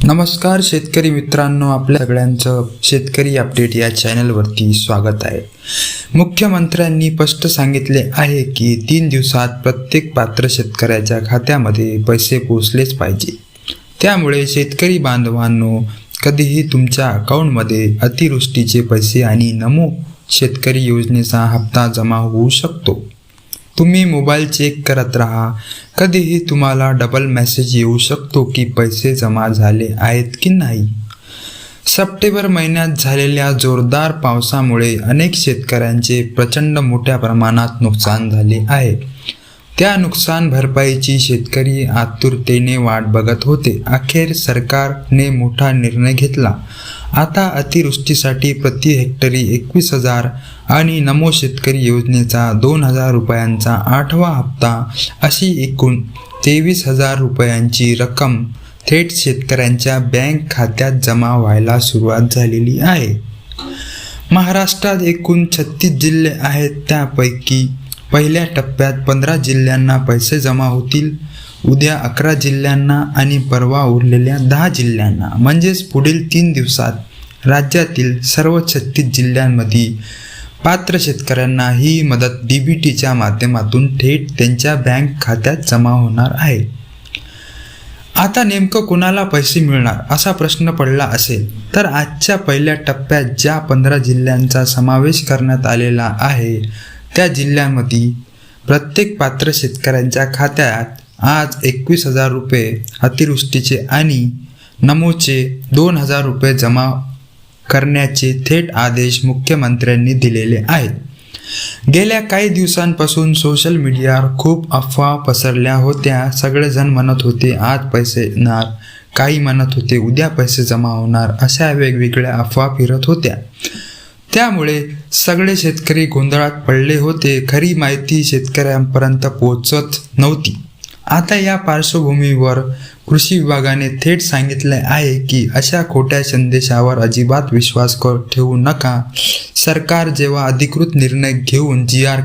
नमस्कार शेतकरी मित्रांनो, आपल्या सगळ्यांचं शेतकरी अपडेट या चॅनलवरती स्वागत आहे. मुख्यमंत्र्यांनी स्पष्ट सांगितले आहे की 3 दिवसात प्रत्येक पात्र शेतकऱ्याच्या खात्यामध्ये पैसे पोहोचलेच पाहिजे. त्यामुळे शेतकरी बांधवांनो, कधीही तुमच्या अकाउंटमध्ये अतिवृष्टीचे पैसे आणि नमो शेतकरी योजनेचा हप्ता जमा होऊ शकतो. तुम्ही मोबाईल चेक करत राहा. कधीही तुम्हाला डबल मेसेज येऊ शकतो की पैसे जमा झाले आहेत की नाही. सप्टेंबर महिन्यात झालेल्या जोरदार पावसामुळे अनेक शेतकऱ्यांचे प्रचंड मोठ्या प्रमाणात नुकसान झाले आहे. त्या नुकसान भरपाईची शेतकरी आतुरतेने वाट बघत होते. अखेर सरकारने मोठा निर्णय घेतला. आता अतिवृष्टीसाठी प्रति हेक्टरी 21,000 आणि नमो शेतकरी योजनेचा 2,000 रुपयांचा 8वा हप्ता अशी एकूण 23,000 रुपयांची रक्कम थेट शेतकऱ्यांच्या बँक खात्यात जमा व्हायला सुरुवात झालेली आहे. महाराष्ट्रात एकूण 36 जिल्हे आहेत. त्यापैकी पहिल्या टप्प्यात 15 जिल्ह्यांना पैसे जमा होतील. उद्या 11 जिल्ह्यांना आणि परवा उरलेल्या 10 जिल्ह्यांना, म्हणजेच पुढील 3 दिवसात राज्यातील सर्व 36 जिल्ह्यांमध्ये पात्र शेतकऱ्यांना ही मदत DBTच्या माध्यमातून थेट त्यांच्या बँक खात्यात जमा होणार आहे. आता नेमकं कुणाला पैसे मिळणार असा प्रश्न पडला असेल तर आजच्या पहिल्या टप्प्यात ज्या 15 जिल्ह्यांचा समावेश करण्यात आलेला आहे त्या जिल्ह्यांमध्ये प्रत्येक पात्र शेतकऱ्यांच्या खात्यात आज 21,000 रुपये अतिवृष्टीचे आणि नमोचे 2,000 रुपये जमा करण्याचे थेट आदेश मुख्यमंत्र्यांनी दिलेले आहेत. गेल्या काही दिवसांपासून सोशल मीडियावर खूप अफवा पसरल्या होत्या. सगळेजण म्हणत होते आज पैसे येणार, काही म्हणत होते उद्या पैसे जमा होणार, अशा वेगवेगळ्या अफवा फिरत होत्या. त्यामुळे सगळे शेतकरी गोंधळात पडले होते. खरी माहिती शेतकऱ्यांपर्यंत पोहोचत नव्हती. आता या पार्श्वभूमीवर कृषी विभागाने थेट सांगितले आहे की अशा खोट्या संदेशावर अजिबात विश्वास ठेवू नका. सरकार जेव्हा अधिकृत निर्णय घेऊन GR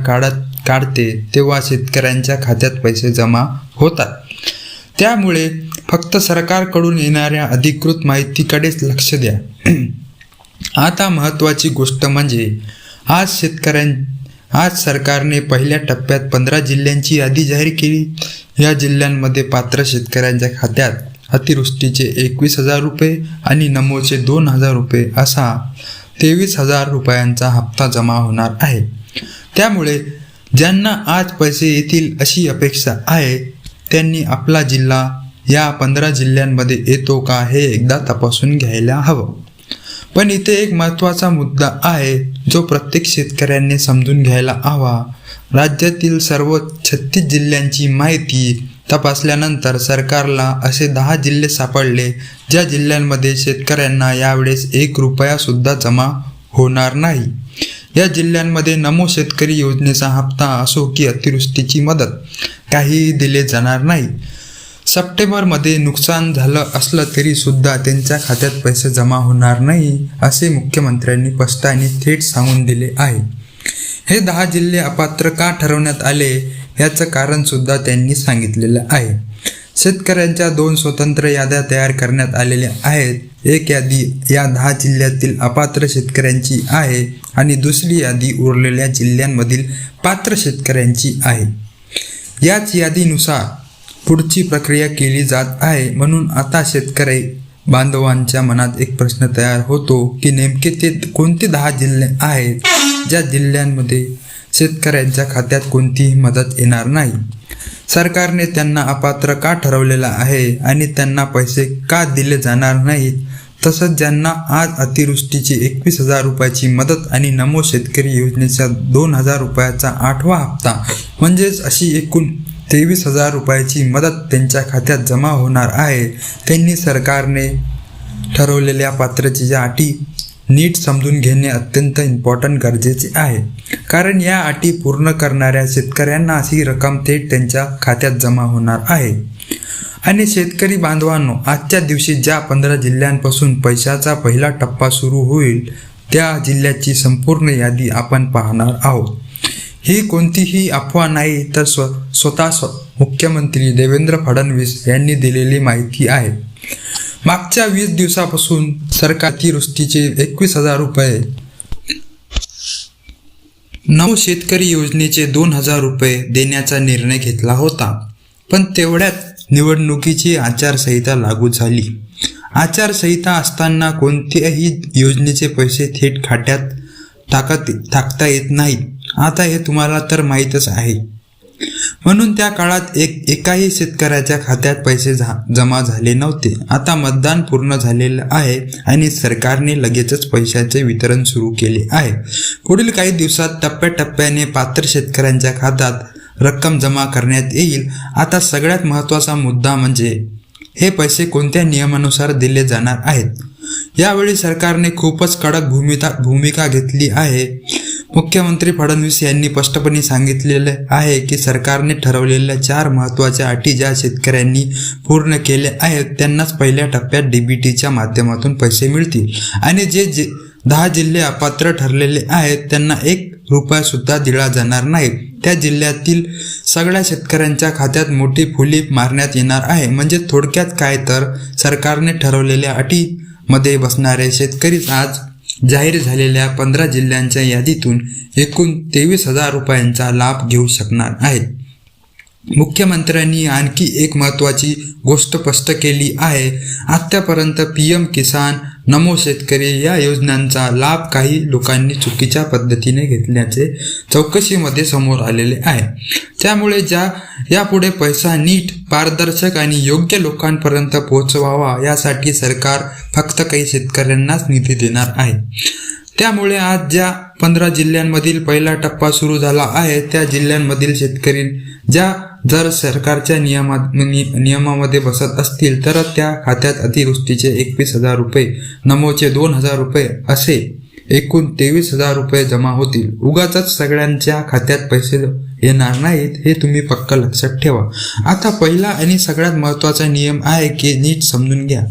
काढते तेव्हा शेतकऱ्यांच्या खात्यात पैसे जमा होतात. त्यामुळे फक्त सरकारकडून येणाऱ्या अधिकृत माहितीकडेच लक्ष द्या. आता महत्त्वाची गोष्ट म्हणजे आज सरकारने पहिल्या टप्प्यात 15 जिल्ह्यांची यादी जाहीर केली. या जिल्ह्यांमध्ये पात्र शेतकऱ्यांच्या खात्यात अतिवृष्टीचे 21,000 रुपये आणि नमोचे 2,000 रुपये असा 23,000 रुपयांचा हप्ता जमा होणार आहे. त्यामुळे ज्यांना आज पैसे येतील अशी अपेक्षा आहे त्यांनी आपला जिल्हा या 15 जिल्ह्यांमध्ये येतो का हे एकदा तपासून घ्यायला हवं. पण इथे एक महत्त्वाचा मुद्दा आहे जो प्रत्येक शेतकऱ्यांनी समजून घ्यायला हवा. राज्यातील सर्व 36 जिल्ह्यांची माहिती तपासल्यानंतर सरकारला असे 10 जिल्हे सापडले ज्या जिल्ह्यांमध्ये शेतकऱ्यांना यावेळेस 1 रुपया सुद्धा जमा होणार नाही. या जिल्ह्यांमध्ये नमो शेतकरी योजनेचा हप्ता असो की अतिवृष्टीची मदत काहीही दिले जाणार नाही. सप्टेंबरमध्ये नुकसान झालं असलं तरी सुद्धा त्यांच्या खात्यात पैसे जमा होणार नाही असे मुख्यमंत्र्यांनी स्पष्ट आणि थेट सांगून दिले आहे. हे 10 जिल्हे अपात्र का ठरवण्यात आले याचं कारण सुद्धा त्यांनी सांगितलेलं आहे. शेतकऱ्यांच्या 2 स्वतंत्र याद्या तयार करण्यात आलेल्या आहेत. एक यादी या 10 जिल्ह्यातील अपात्र शेतकऱ्यांची आहे आणि दुसरी यादी उरलेल्या जिल्ह्यांमधील पात्र शेतकऱ्यांची आहे. याच यादीनुसार पुढची प्रक्रिया केली जात आहे. म्हणून आता शेतकरी बांधवांच्या मनात एक प्रश्न तयार होतो की नेमके ते कोणते 10 जिल्हे आहेत ज्या जिल्ह्यांमध्ये शेतकऱ्यांच्या खात्यात कोणतीही मदत येणार नाही. सरकारने त्यांना अपात्र का ठरवलेला आहे आणि त्यांना पैसे का दिले जाणार नाहीत. तसंच ज्यांना आज अतिवृष्टीची 21,000 रुपयाची मदत आणि नमो शेतकरी योजनेचा 2,000 रुपयाचा 8वा हप्ता म्हणजेच अशी एकूण 23,000 रुपयाची मदत त्यांच्या खात्यात जमा होणार आहे. त्यांनी सरकारने ठरवलेल्या पात्रतेच्या अटी नीट समजून घेणे अत्यंत गरजेचे आहे. कारण या अटी पूर्ण करणाऱ्या शेतकऱ्यांना अशी रक्कम थेट त्यांच्या खात्यात जमा होणार आहे. आणि शेतकरी बांधवांनो, आजच्या दिवशी ज्या 15 जिल्ह्यांपासून पैशाचा पहिला टप्पा सुरू होईल त्या जिल्ह्याची संपूर्ण यादी आपण पाहणार आहोत. ही कोणतीही अफवा नाही तर स्वतः मुख्यमंत्री देवेंद्र फडणवीस यांनी दिलेली माहिती आहे. मागच्या 20 दिवसापासून सरकार अतिवृष्टीचे 21,000 रुपये, नमो शेतकरी योजनेचे 2,000 रुपये देण्याचा निर्णय घेतला होता. पण तेवढ्यात निवडणुकीची आचारसंहिता लागू झाली. आचारसंहिता असताना कोणत्याही योजनेचे पैसे थेट खात्यात टाकता येत नाहीत. आता हे तुम्हाला तर माहीतच आहे. म्हणून त्या काळात एकाही शेतकऱ्याच्या खात्यात पैसे जमा झाले नव्हते. आता मतदान पूर्ण झालेलं आहे आणि सरकारने लगेचच पैशाचे वितरण सुरू केले आहे. पुढील काही दिवसात टप्प्याटप्प्याने पात्र शेतकऱ्यांच्या खात्यात रक्कम जमा करण्यात येईल. आता सगळ्यात महत्त्वाचा मुद्दा म्हणजे हे पैसे कोणत्या नियमानुसार दिले जाणार आहेत. यावेळी सरकारने खूपच कडक भूमिका घेतली आहे. मुख्यमंत्री फडणवीस यांनी स्पष्टपणे सांगितलेले आहे की सरकारने ठरवलेल्या 4 महत्त्वाच्या अटी ज्या शेतकऱ्यांनी पूर्ण केल्या आहेत त्यांनाच पहिल्या टप्प्यात डीबीटीच्या माध्यमातून पैसे मिळतील आणि जे 10 जिल्हे अपात्र ठरलेले आहेत त्यांना 1 रुपया सुद्धा दिला जाणार नाही. त्या जिल्ह्यातील सगळ्या शेतकऱ्यांच्या खात्यात मोठी फुली मारण्यात येणार आहे. म्हणजे थोडक्यात काय तर सरकारने ठरवलेल्या अटीमध्ये बसणारे शेतकरीच आज जाहीर झालेल्या 15 जिल्ह्यांच्या यादीतून एकूण 23,000 रुपयांचा लाभ घेऊ शकणार आहेत. मुख्यमंत्र्यांनी आणखी एक महत्त्वाची गोष्ट स्पष्ट केली आहे. आत्तापर्यंत PM किसान, नमो शेतकरी या योजनांचा लाभ काही लोकांनी चुकीच्या पद्धतीने घेतल्याचे चौकशीमध्ये समोर आलेले आहे. त्यामुळे यापुढे पैसा नीट, पारदर्शक आणि योग्य लोकांपर्यंत पोहोचवावा यासाठी सरकार फक्त काही शेतकऱ्यांनाच निधी देणार आहे. त्यामुळे आज ज्या 15 जिल्ह्यांमधील पहिला टप्पा सुरू झाला आहे त्या जिल्ह्यांमधील शेतकरी जर सरकारच्या नियमामध्ये बसत असतील तर त्या खात्यात अतिवृष्टीचे 21,000 रुपये, नमोचे 2,000 रुपये असे एकूण 23,000 रुपये जमा होतील. उगाचच सगळ्यांच्या खात्यात पैसे येणार नाहीत हे तुम्ही पक्का लक्षात ठेवा. आता पहिला आणि सगळ्यात महत्त्वाचा नियम आहे की नीट समजून घ्या.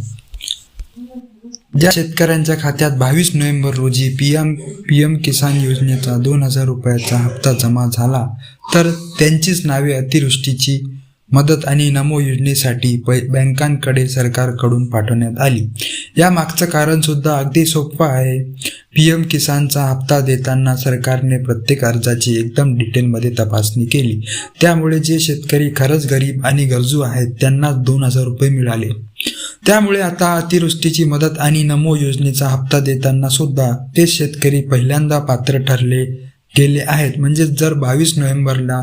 ज्या शेतकऱ्यांच्या खात्यात 22 नोव्हेंबर रोजी पीएम किसान योजनेचा 2,000 रुपयाचा हप्ता जमा झाला तर त्यांचीच नावे अतिवृष्टीची मदत आणि नमो योजनेसाठी बँकांकडे सरकारकडून पाठवण्यात आली. या मागचं कारण सुद्धा अगदी सोपं आहे. PM किसानचा हप्ता देताना सरकारने प्रत्येक अर्जाची एकदम डिटेलमध्ये तपासणी केली. त्यामुळे जे शेतकरी खरंच गरीब आणि गरजू आहेत त्यांनाच 2,000 रुपये मिळाले. त्यामुळे आता अतिवृष्टीची मदत आणि नमो योजनेचा हप्ता देताना सुद्धा ते शेतकरी पहिल्यांदा पात्र ठरले गेले आहेत. म्हणजे जर 22 नोव्हेंबरला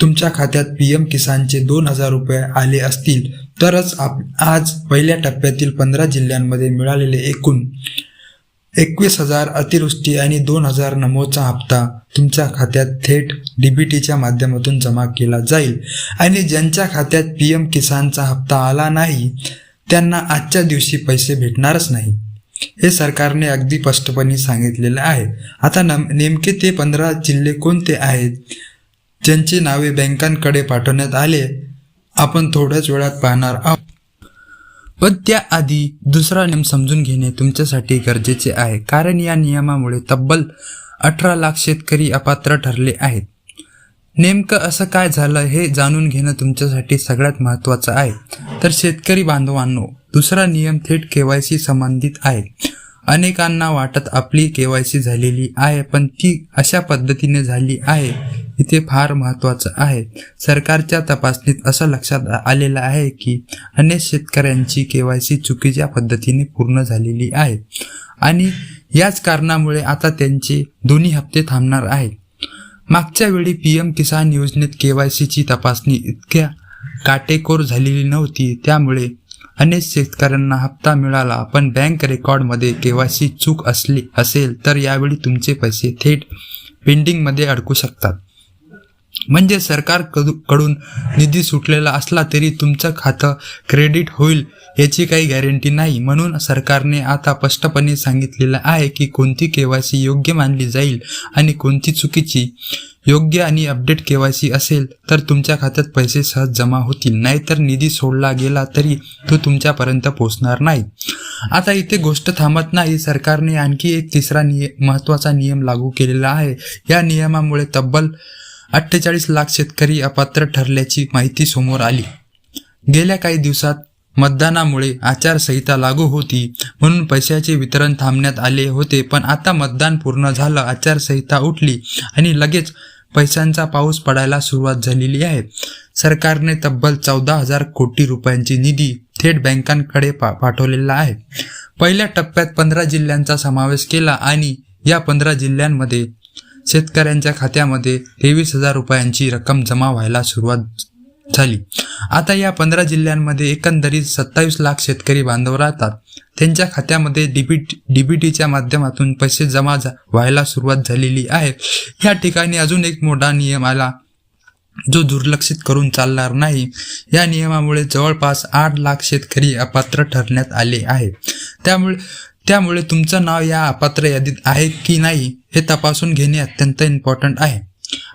तुमच्या खात्यात PM किसानचे 2,000 रुपये आले असतील तरच आज पहिल्या टप्प्यातील 15 जिल्ह्यांमध्ये मिळालेले एकूण 21,000 अतिवृष्टी आणि 2,000 नमोचा हप्ता तुमच्या खात्यात थेट डीबीटीच्या माध्यमातून जमा केला जाईल. आणि ज्यांच्या खात्यात PM किसानचा हप्ता आला नाही त्यांना आजच्या दिवशी पैसे भेटणारच नाही. हे सरकारने अगदी स्पष्टपणे सांगितलेलं आहे. आता नेमके ते 15 जिल्हे कोणते आहेत ज्यांची नावे बँकांकडे पाठवण्यात आले आपण थोड्याच वेळात पाहणार आहोत. पण त्याआधी दुसरा नियम समजून घेणे तुमच्यासाठी गरजेचे आहे. कारण या नियमामुळे तब्बल 18 लाख शेतकरी अपात्र ठरले आहेत. नेमकं असं काय झालं हे जाणून घेणं तुमच्यासाठी सगळ्यात महत्त्वाचं आहे. तर शेतकरी बांधवांनो, दुसरा नियम थेट KYC संबंधित आहे. अनेकांना वाटत आपली KYC झालेली आहे पण ती अशा पद्धतीने झाली आहे. इथे फार महत्त्वाचं आहे. सरकारच्या तपासणीत असं लक्षात आलेलं आहे की अनेक शेतकऱ्यांची KYC चुकीच्या पद्धतीने पूर्ण झालेली आहे आणि याच कारणामुळे आता त्यांचे दोन्ही हप्ते थांबणार आहेत. मागच्या वेळी PM किसान योजनेत KYCची तपासणी इतक्या काटेकोर झालेली नव्हती. त्यामुळे अनेक शेतकऱ्यांना हप्ता मिळाला पण बँक रेकॉर्डमध्ये KYC चूक असेल तर यावेळी तुमचे पैसे थेट पेंडिंगमध्ये अडकू शकतात. म्हणजे सरकारकडून निधी सुटलेला असला तरी तुमचं खातं क्रेडिट होईल याची काही गॅरंटी नाही. म्हणून सरकारने आता स्पष्टपणे सांगितलेलं आहे की कोणती KYC योग्य मानली जाईल आणि कोणती चुकीची. योग्य आणि अपडेट KYC असेल तर तुमच्या खात्यात पैसे सहज जमा होतील, नाहीतर निधी सोडला गेला तरी तो तुमच्यापर्यंत पोहोचणार नाही. आता इथे गोष्ट थांबत नाही. सरकारने आणखी एक तिसरा महत्त्वाचा नियम लागू केलेला आहे. या नियमामुळे तब्बल 48 लाख शेतकरी अपात्र ठरल्याची माहिती समोर आली. गेल्या काही दिवसात मतदानामुळे आचारसंहिता लागू होती म्हणून पैशाचे वितरण थांबण्यात आले होते, पण आता मतदान पूर्ण झालं, आचारसंहिता उठली आणि लगेच पैशांचा पाऊस पडायला सुरुवात झालेली आहे. सरकारने तब्बल 14,000 कोटी रुपयांची निधी थेट बँकांकडे पाठवलेला आहे. पहिल्या टप्प्यात 15 जिल्ह्यांचा समावेश केला आणि या 15 जिल्ह्यांमध्ये शेतकऱ्यांच्या खात्यामध्ये 23,000 रुपयांची रक्कम जमा व्हायला सुरुवात झाली. आता या 15 जिल्ह्यांमध्ये एकंदरीत 27 लाख शेतकरी बांधव राहतात. त्यांच्या खात्यामध्ये डीबीटीच्या माध्यमातून पैसे जमा व्हायला सुरुवात झालेली आहे. या ठिकाणी अजून एक मोठा नियम आला जो दुर्लक्षित करून चालणार नाही. या नियमामुळे जवळपास 8 लाख शेतकरी अपात्र ठरण्यात आले आहे. त्यामुळे तुमचं नाव या अपात्र यादीत आहे की नाही हे तपासून घेणे अत्यंत इम्पॉर्टंट आहे.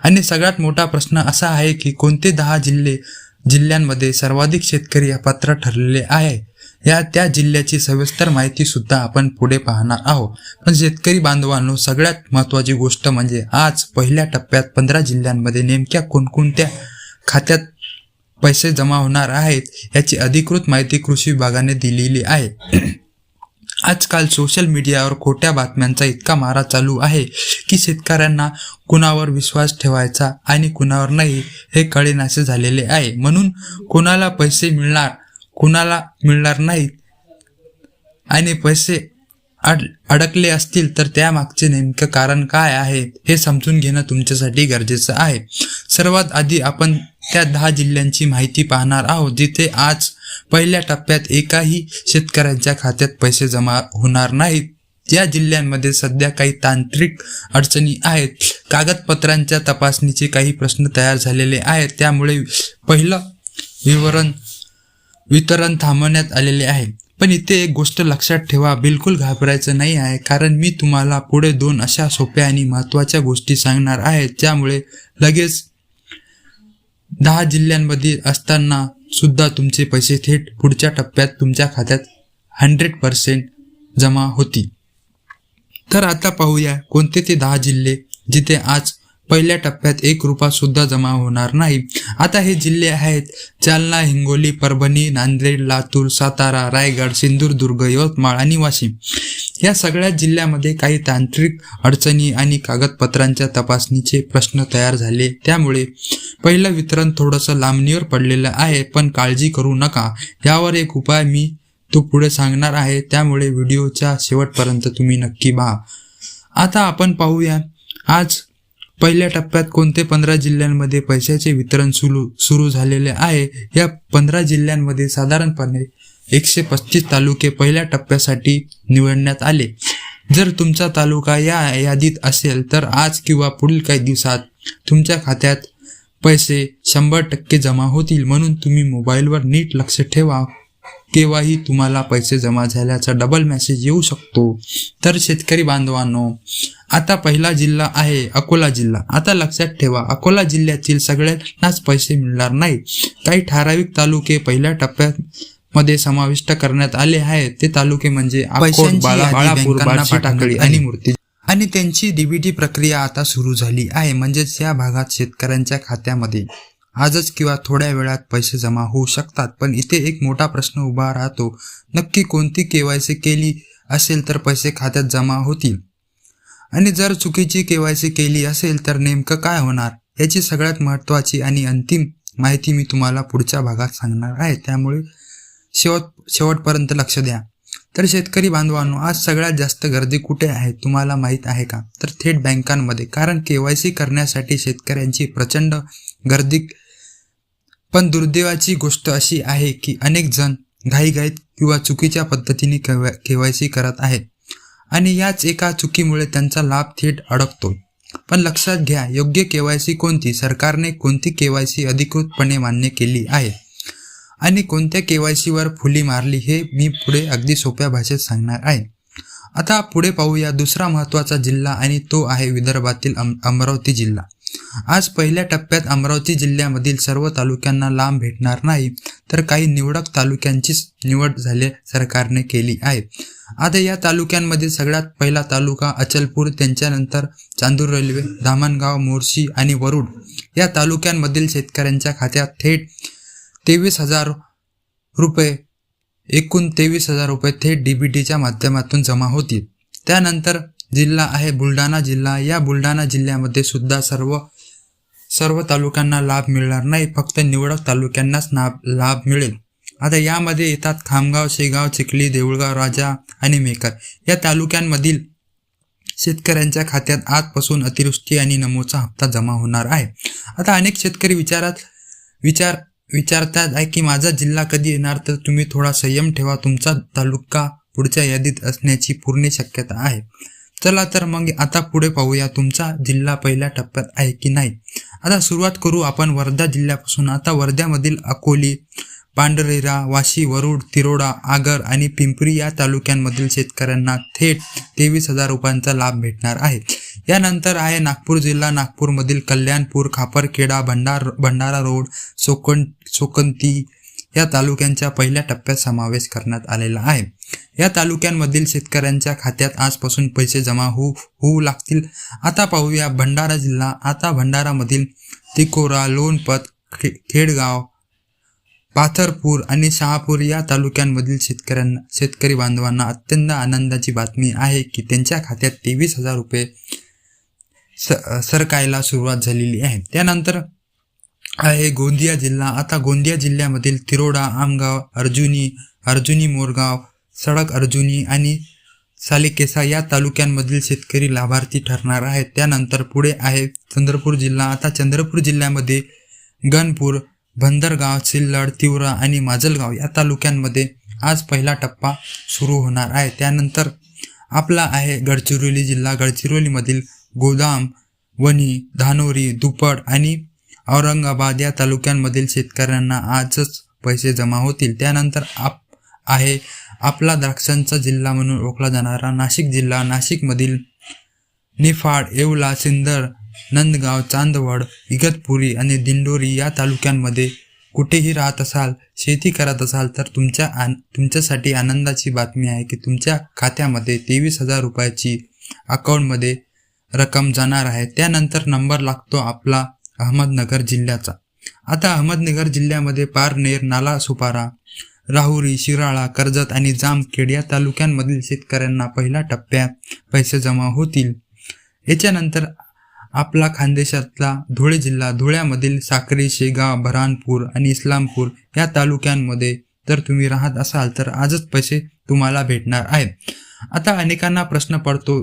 आणि सगळ्यात मोठा प्रश्न असा आहे की कोणते 10 जिल्ह्यांमध्ये सर्वाधिक शेतकरी अपात्र ठरलेले आहे. त्या जिल्ह्याची सविस्तर माहिती सुद्धा आपण पुढे पाहणार आहोत. पण शेतकरी बांधवांनो, सगळ्यात महत्त्वाची गोष्ट म्हणजे आज पहिल्या टप्प्यात 15 जिल्ह्यांमध्ये नेमक्या कोणकोणत्या खात्यात पैसे जमा होणार आहेत याची अधिकृत माहिती कृषी विभागाने दिलेली आहे. आजकाल सोशल मीडियावर खोट्या बातम्यांचा इतका मारा चालू आहे की शेतकऱ्यांना कुणावर विश्वास ठेवायचा आणि कुणावर नाही हे कळेनासे झालेले आहे. म्हणून कुणाला पैसे मिळणार, कुणाला मिळणार नाहीत आणि पैसे अडकले असतील तर त्यामागचे नेमकं कारण काय आहे हे समजून घेणं तुमच्यासाठी गरजेचं आहे. सर्वात आधी आपण त्या 10 जिल्ह्यांची माहिती पाहणार आहोत जिथे आज पहिल्या टप्प्यात एकाही शेतकऱ्यांच्या खात्यात पैसे जमा होणार नाहीत. या जिल्ह्यांमध्ये सध्या काही तांत्रिक अडचणी आहेत. कागदपत्रांच्या तपासणीचे काही प्रश्न तयार झालेले आहेत. त्यामुळे पहिलं वितरण थांबवण्यात आलेले आहे. पण इथे एक गोष्ट लक्षात ठेवा, बिलकुल घाबरायचं नाही आहे, कारण मी तुम्हाला पुढे 2 अशा सोप्या आणि महत्त्वाच्या गोष्टी सांगणार आहेत ज्यामुळे लगेच 10 जिल्ह्यांमध्ये असताना सुद्धा तुमचे पैसे थेट पुढच्या टप्प्यात तुमच्या खात्यात 100% जमा होतील. तर आता पाहूया कोणते ते 10 जिल्हे जिथे आज पहिल्या टप्प्यात 1 रुपया सुद्धा जमा होणार नाही. आता हे जिल्हे आहेत जालना, हिंगोली, परभणी, नांदेड, लातूर, सातारा, रायगड, सिंधुदुर्ग, यवतमाळ आणि वाशिम. या सगळ्या जिल्ह्यामध्ये काही तांत्रिक अडचणी आणि कागदपत्रांच्या तपासणीचे प्रश्न तयार झाले. त्यामुळे पहिलं वितरण थोडंसं लांबणीवर पडलेलं आहे. पण काळजी करू नका, यावर एक उपाय मी तो पुढे सांगणार आहे. त्यामुळे व्हिडिओच्या शेवटपर्यंत तुम्ही नक्की पहा. आता आपण पाहूया आज पहिल्या टप्प्यात कोणते 15 जिल्ह्यांमध्ये पैशाचे वितरण सुरू झालेले आहे. या 15 जिल्ह्यांमध्ये साधारणपणे 135 तालुके पहिल्या टप्प्यासाठी निवडण्यात आले. जर तुमचा तालुका या यादीत असेल तर आज किंवा पुढील काही दिवसात तुमच्या खात्यात पैसे 100% जमा होतील. म्हणून तुम्ही मोबाईलवर नीट लक्ष ठेवा, केव्हाही तुम्हाला पैसे जमा झाल्याचा डबल मेसेज येऊ शकतो. तर शेतकरी बांधवांनो, आता पहिला जिल्हा आहे अकोला जिल्हा. आता लक्षात ठेवा, अकोला जिल्ह्यातील सगळ्यांनाच पैसे मिळणार नाही. काही ठराविक तालुके पहिल्या टप्प्यामध्ये समाविष्ट करण्यात आले आहेत. ते तालुके म्हणजे अकोट, बाळापूर, टाकळी आणि मूर्ती. आणि त्यांची डीबीटी प्रक्रिया आता सुरू झाली आहे. म्हणजेच या भागात शेतकऱ्यांच्या खात्यामध्ये आजच किंवा थोड्या वेळात पैसे जमा होऊ शकतात. पण इथे एक मोठा प्रश्न उभा राहतो, नक्की कोणती केवायसी केली असेल तर पैसे खात्यात जमा होतील, आणि जर चुकीची केवायसी केली असेल तर नेमकं काय होणार. याची सगळ्यात महत्त्वाची आणि अंतिम माहिती मी तुम्हाला पुढच्या भागात सांगणार आहे. त्यामुळे शेवटपर्यंत लक्ष द्या. तर शेतकरी बांधवांनो, आज सगळ्यात जास्त गर्दी कुठे आहे तुम्हाला माहीत आहे का? तर थेट बँकांमध्ये. कारण केवायसी करण्यासाठी शेतकऱ्यांची प्रचंड गर्दी. पण दुर्दैवाची गोष्ट अशी आहे की अनेक जण घाईघाईत किंवा चुकीच्या पद्धतीने केवायसी करत आहेत आणि याच एका चुकीमुळे त्यांचा लाभ थेट अडकतो. पण लक्षात घ्या, योग्य केवायसी कोणती, सरकारने कोणती केवायसी अधिकृतपणे मान्य केली आहे आणि कोणत्या केवायसीवर फुली मारली हे मी पुढे अगदी सोप्या भाषेत सांगणार आहे. आता पुढे पाहूया दुसरा महत्त्वाचा जिल्हा आणि तो आहे विदर्भातील अमरावती जिल्हा. आज पहिल्या टप्प्यात अमरावती जिल्ह्यामधील सर्व तालुक्यांना लाभ भेटणार नाही, तर काही निवडक तालुक्यांचीच निवड झाली सरकारने केली आहे. आता या तालुक्यांमध्ये सगळ्यात पहिला तालुका अचलपूर, त्यांच्यानंतर चांदूर रेल्वे, धामणगाव, मोर्शी आणि वरुड या तालुक्यांमधील शेतकऱ्यांच्या खात्यात थेट 23,000 रुपये एकूण 23,000 रुपये थेट डीबीटीच्या माध्यमातून जमा होतील. त्यानंतर जिल्हा आहे बुलढाणा जिल्हा. या बुलढाणा जिल्ह्यामध्ये सुद्धा सर्व तालुक्यांना लाभ मिळणार नाही, फक्त निवडक तालुक्यांनाच लाभ मिळेल. आता यामध्ये येतात खामगाव, शेगाव, चिखली, देऊळगाव, राजा आणि मेकर. या तालुक्यांमधील शेतकऱ्यांच्या खात्यात आजपासून अतिवृष्टी आणि नमोचा हप्ता जमा होणार आहे. आता अनेक शेतकरी विचारतात आहे की माझा जिल्हा कधी येणार. तर तुम्ही थोडा संयम ठेवा, तुमचा तालुका पुढच्या यादीत असण्याची पूर्ण शक्यता आहे. चला तर मग आता पुढे पाहूया तुमचा जिल्हा पहिल्या टप्प्यात आहे की नाही. आता सुरुवात करू आपण वर्धा जिल्ह्यापासून. आता वर्ध्यामधील अकोली, पांढरेरा, वाशी, वरुड, तिरोडा, आगर आणि पिंपरी या तालुक्यांमधील शेतकऱ्यांना थेट 23,000 रुपयांचा लाभ भेटणार आहे. यानंतर आहे नागपूर जिल्हा. नागपूरमधील कल्याणपूर, खापरखेडा, भंडारा रोड, सोकंती या तालुक्यांच्या पहिल्या टप्प्यात समावेश करण्यात आलेला आहे. या तालुक्यांमधील शेतकऱ्यांच्या खात्यात आजपासून पैसे जमा होऊ लागतील. आता पाहूया भंडारा जिल्हा. आता भंडारामधील तिकोरा, लोणपत, खेडगाव, पाथरपूर आणि शहापूर या तालुक्यांमधील शेतकरी बांधवांना अत्यंत आनंदाची बातमी आहे की त्यांच्या खात्यात 23,000 रुपये सरकायला सुरुवात झालेली आहे. त्यानंतर आहे गोंदिया जिल्हा. आता गोंदिया जिल्ह्यामधील तिरोडा, आमगाव, अर्जुनी मोरगाव, सडक अर्जुनी आणि सालेकेसा या तालुक्यांमधील शेतकरी लाभार्थी ठरणार आहेत. त्यानंतर पुढे आहे चंद्रपूर जिल्हा. आता चंद्रपूर जिल्ह्यामध्ये गणपूर, भंदरगाव, सिल्लड, तिवरा आणि माजलगाव या तालुक्यांमध्ये आज पहिला टप्पा सुरू होणार आहे. त्यानंतर आपला आहे गडचिरोली जिल्हा. गडचिरोलीमधील गोदाम, वणी, धानोरी, दुपड आणि औरंगाबाद या तालुक्यांमधील शेतकऱ्यांना आजच पैसे जमा होतील. त्यानंतर आहे आपला द्राक्षांचा जिल्हा म्हणून ओळखला जाणारा नाशिक जिल्हा. नाशिकमधील निफाड, येवला, सिन्नर, नंदगाव, चांदवड, इगतपुरी आणि दिंडोरी या तालुक्यांमध्ये कुठेही राहत असाल, शेती करत असाल तर तुमच्यासाठी आनंदाची बातमी आहे की तुमच्या खात्यामध्ये 23,000 रुपयाची अकाउंटमध्ये रक्कम जाणार आहे. त्यानंतर नंबर लागतो आपला अहमदनगर जिल्ह्याचा. आता अहमदनगर जिल्ह्यामध्ये पारनेर, नालासोपारा, राहुरी, शिराळा, कर्जत आणि जामखेड या तालुक्यांमधील शेतकऱ्यांना पहिल्या टप्प्यात पैसे जमा होतील. याच्यानंतर आपला खानदेशातला धुळे जिल्हा. धुळ्यामधील साक्री, शेगाव, बऱ्हाणपूर आणि इस्लामपूर या तालुक्यांमध्ये जर तुम्ही राहत असाल तर आजच पैसे तुम्हाला भेटणार आहेत. आता अनेकांना प्रश्न पडतो,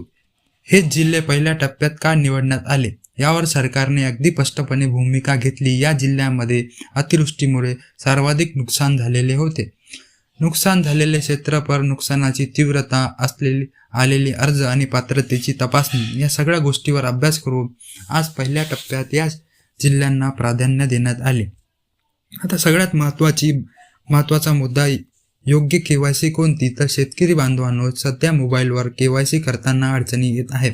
हे जिल्हे पहिल्या टप्प्यात का निवडण्यात आले. यावर सरकारने अगदी स्पष्टपणे भूमिका घेतली. या जिल्ह्यामध्ये अतिवृष्टीमुळे सर्वाधिक नुकसान झालेले होते. नुकसान झालेले क्षेत्रफळ, नुकसानाची तीव्रता, आलेले अर्ज आणि पात्रतेची तपासणी या सगळ्या गोष्टीवर अभ्यास करून आज पहिल्या टप्प्यात या जिल्ह्यांना प्राधान्य देण्यात आले. आता सगळ्यात महत्त्वाचा मुद्दा, योग्य केवायसी कोणती. तर शेतकरी बांधवांनो, सध्या मोबाईलवर केवायसी करताना अडचणी येत आहेत.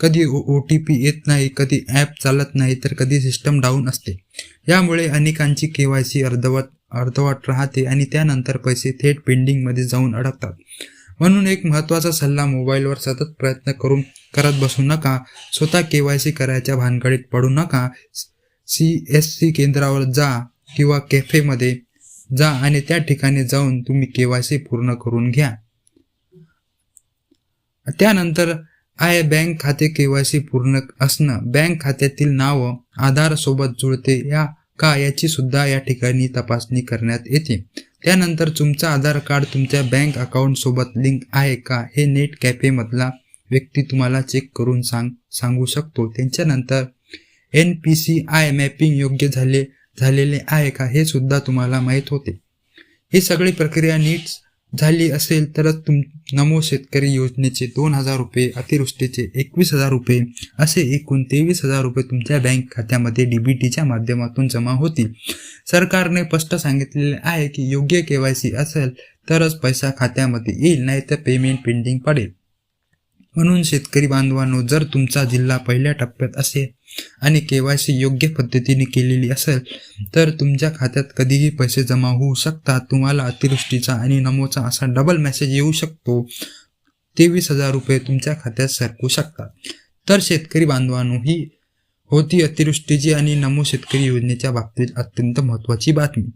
कधी OTP येत नाही, कधी ॲप चालत नाही, तर कधी सिस्टम डाऊन असते. यामुळे अनेकांची केवायसी अर्धवट राहते आणि त्यानंतर पैसे थेट पेंडिंगमध्ये जाऊन अडकतात. म्हणून एक महत्त्वाचा सल्ला, मोबाईलवर सतत प्रयत्न करत बसू नका. स्वतः केवायसी करायच्या भानगडीत पडू नका. CSC केंद्रावर जा किंवा कॅफेमध्ये जा आणि त्या ठिकाणी जाऊन तुम्ही केवायसी पूर्ण करून घ्या. त्यानंतर आहे बँक खाते केवायसी पूर्ण असणं. बँक खात्यातील नाव आधार सोबत जुळते याची सुद्धा या ठिकाणी तपासणी करण्यात येते. त्यानंतर तुमचं आधार कार्ड तुमच्या बँक अकाउंट सोबत लिंक आहे का हे नेट कॅफे मधला व्यक्ती तुम्हाला चेक करून सांगू शकतो. त्यांच्यानंतर NPCI मॅपिंग योग्य झालेले आहे का हे सुद्धा तुम्हाला माहीत होते. ही सगळी प्रक्रिया नीट झाली असेल तरच नमो शेतकरी योजनेचे 2,000 रुपये, अतिवृष्टीचे 21,000 रुपये असे एकूण 23,000 रुपये तुमच्या बँक खात्यामध्ये DBTच्या माध्यमातून जमा होतील. सरकारने स्पष्ट सांगितलेले आहे की योग्य KYC असेल तरच पैसा खात्यामध्ये येईल, नाही तर पेमेंट पेंडिंग पडेल. म्हणून शेतकरी बांधवांनो, जर तुमचा जिल्हा पहिल्या टप्प्यात असेल आणि KYC योग्य पद्धतीने केलेली असेल तर तुमच्या खात्यात कधीही पैसे जमा होऊ शकतात. तुम्हाला अतिवृष्टीचा आणि नमोचा असा डबल मेसेज येऊ शकतो. 23,000 रुपये तुमच्या खात्यात सरकू शकतात. तर शेतकरी बांधवांनो, ही होती अतिवृष्टीची आणि नमो शेतकरी योजनेच्या बाबतीत अत्यंत महत्त्वाची बातमी.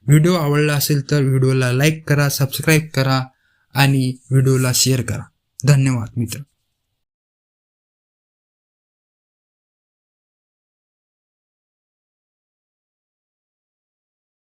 व्हिडिओ आवडला असेल तर व्हिडिओला लाईक करा, सबस्क्राईब करा आणि व्हिडिओला शेअर करा. धन्यवाद मित्र.